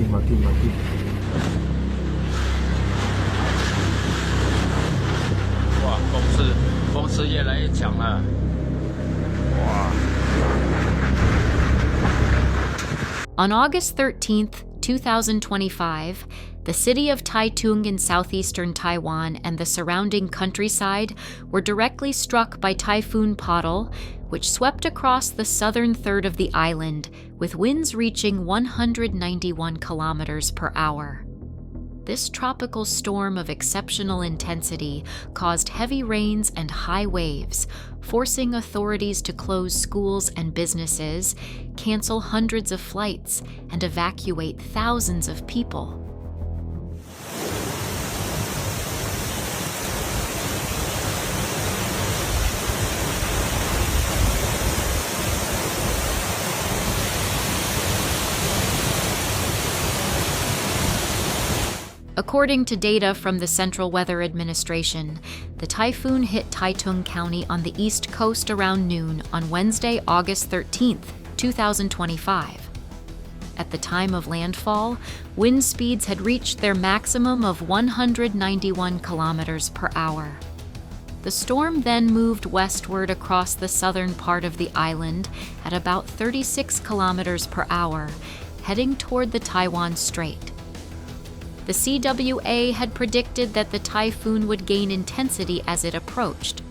马蒂。哇，风势越来越强了。哇。On August 13th, 2025, the city of Taitung in southeastern Taiwan and the surrounding countryside were directly struck by Typhoon Puddle, which swept across the southern third of the island with winds reaching 191 kilometers per hour. This tropical storm of exceptional intensity caused heavy rains and high waves, forcing authorities to close schools and businesses, cancel hundreds of flights, and evacuate thousands of people. According to data from the Central Weather Administration, the typhoon hit Taitung County on the east coast around noon on Wednesday, August 13th, 2025. At the time of landfall, wind speeds had reached their maximum of 191 kilometers per hour. The storm then moved westward across the southern part of the island at about 36 kilometers per hour, heading toward the Taiwan Strait. The CWA had predicted that the typhoon would gain intensity as it approached.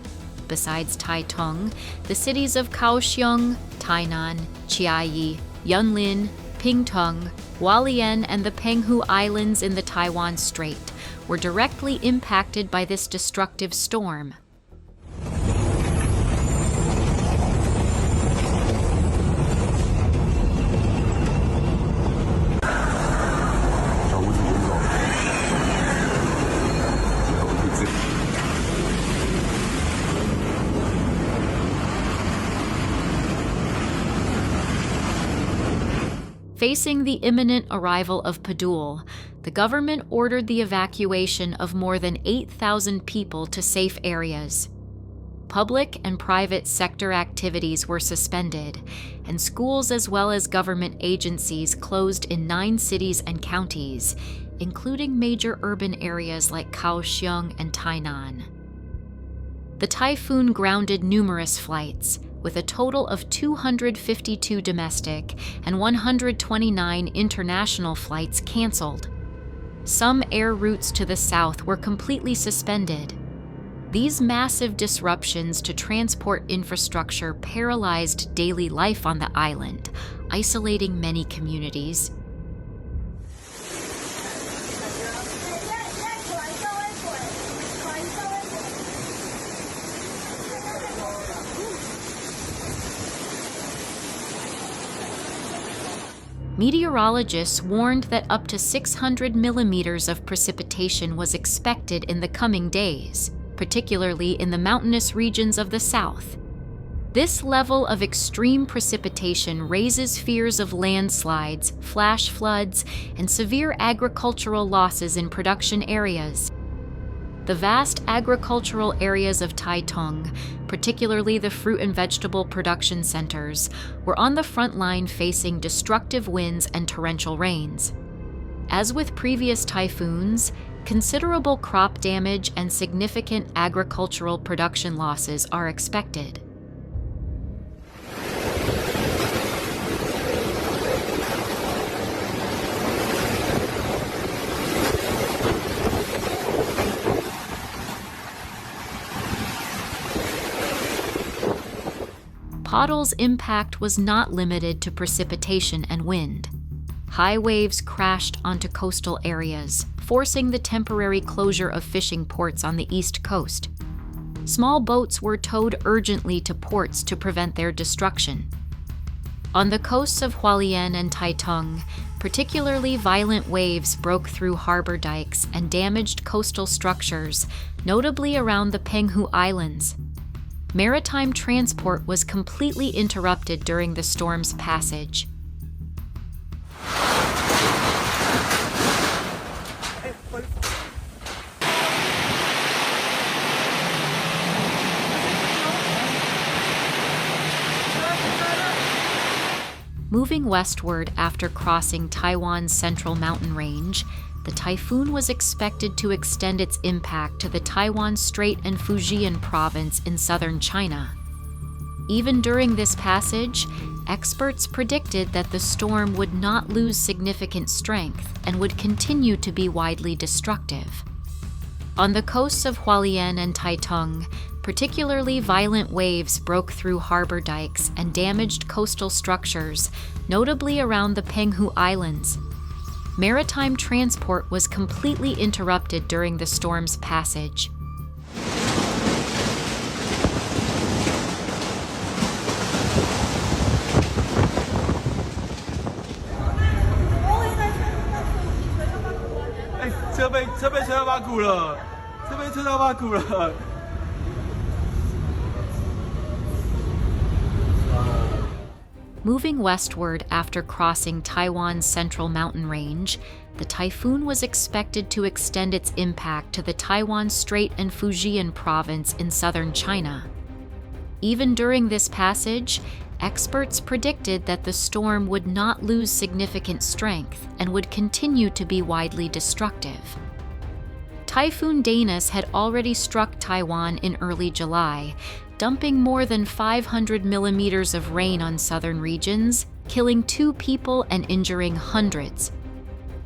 Besides Taitung, the cities of Kaohsiung, Tainan, Chiayi, Yunlin, Pingtung, Hualien, and the Penghu Islands in the Taiwan Strait were directly impacted by this destructive storm. Facing the imminent arrival of Puddle, the government ordered the evacuation of more than 8,000 people to safe areas. Public and private sector activities were suspended, and schools as well as government agencies closed in 9 cities and counties, including major urban areas like Kaohsiung and Tainan. The typhoon grounded numerous flights, with a total of 252 domestic and 129 international flights canceled. Some air routes to the south were completely suspended. These massive disruptions to transport infrastructure paralyzed daily life on the island, isolating many communities. Meteorologists warned that up to 600 millimeters of precipitation was expected in the coming days, particularly in the mountainous regions of the south. This level of extreme precipitation raises fears of landslides, flash floods, and severe agricultural losses in production areas. The vast agricultural areas of Taitung, particularly the fruit and vegetable production centers, were on the front line facing destructive winds and torrential rains. As with previous typhoons, considerable crop damage and significant agricultural production losses are expected. Puddle's impact was not limited to precipitation and wind. High waves crashed onto coastal areas, forcing the temporary closure of fishing ports on the east coast. Small boats were towed urgently to ports to prevent their destruction. On the coasts of Hualien and Taitung, particularly violent waves broke through harbor dikes and damaged coastal structures, notably around the Penghu Islands. Maritime transport was completely interrupted during the storm's passage. Moving westward after crossing Taiwan's central mountain range, the typhoon was expected to extend its impact to the Taiwan Strait and Fujian province in southern China. Even during this passage, experts predicted that the storm would not lose significant strength and would continue to be widely destructive. On the coasts of Hualien and Taitung, particularly violent waves broke through harbor dikes and damaged coastal structures, notably around the Penghu Islands. Maritime transport was completely interrupted during the storm's passage. Moving westward after crossing Taiwan's central mountain range, the typhoon was expected to extend its impact to the Taiwan Strait and Fujian province in southern China. Even during this passage, experts predicted that the storm would not lose significant strength and would continue to be widely destructive. Typhoon Danis had already struck Taiwan in early July, dumping more than 500 millimeters of rain on southern regions, killing 2 people and injuring hundreds.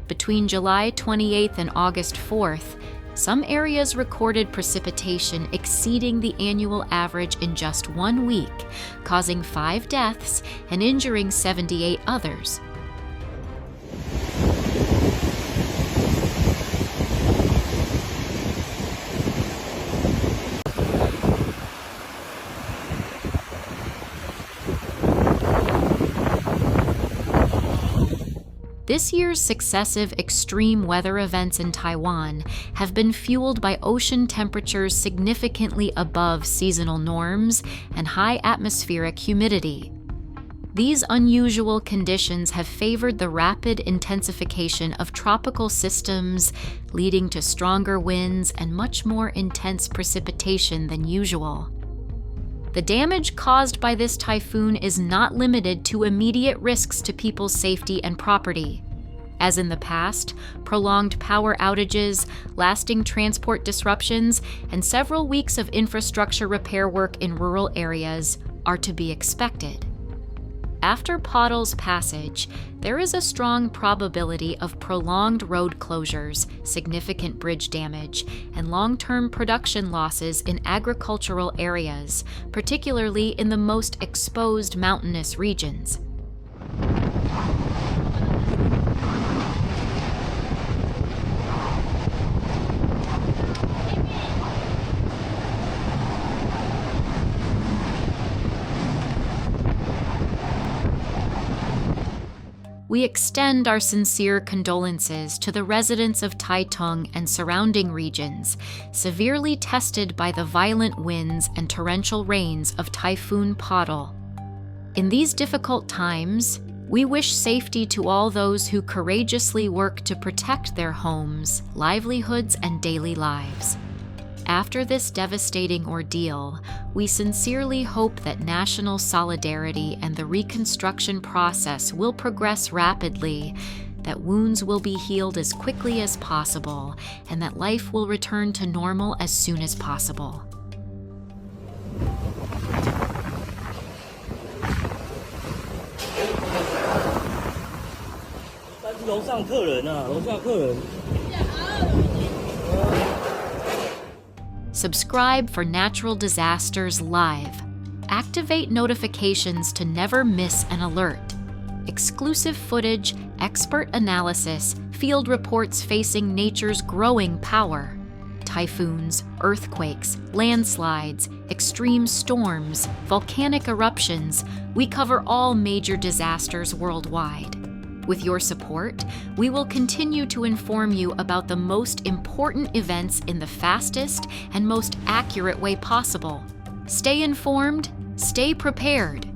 Between July 28th and August 4th, some areas recorded precipitation exceeding the annual average in just 1 week, causing 5 deaths and injuring 78 others. This year's successive extreme weather events in Taiwan have been fueled by ocean temperatures significantly above seasonal norms and high atmospheric humidity. These unusual conditions have favored the rapid intensification of tropical systems, leading to stronger winds and much more intense precipitation than usual. The damage caused by this typhoon is not limited to immediate risks to people's safety and property. As in the past, prolonged power outages, lasting transport disruptions, and several weeks of infrastructure repair work in rural areas are to be expected. After Puddle's passage, there is a strong probability of prolonged road closures, significant bridge damage, and long-term production losses in agricultural areas, particularly in the most exposed mountainous regions. We extend our sincere condolences to the residents of Taitung and surrounding regions, severely tested by the violent winds and torrential rains of Typhoon Puddle. In these difficult times, we wish safety to all those who courageously work to protect their homes, livelihoods, and daily lives. After this devastating ordeal, we sincerely hope that national solidarity and the reconstruction process will progress rapidly, that wounds will be healed as quickly as possible, and that life will return to normal as soon as possible. 楼上客人啊，楼下客人。 Subscribe for Natural Disasters Live. Activate notifications to never miss an alert. Exclusive footage, expert analysis, field reports facing nature's growing power. Typhoons, earthquakes, landslides, extreme storms, volcanic eruptions. We cover all major disasters worldwide. With your support, we will continue to inform you about the most important events in the fastest and most accurate way possible. Stay informed, stay prepared.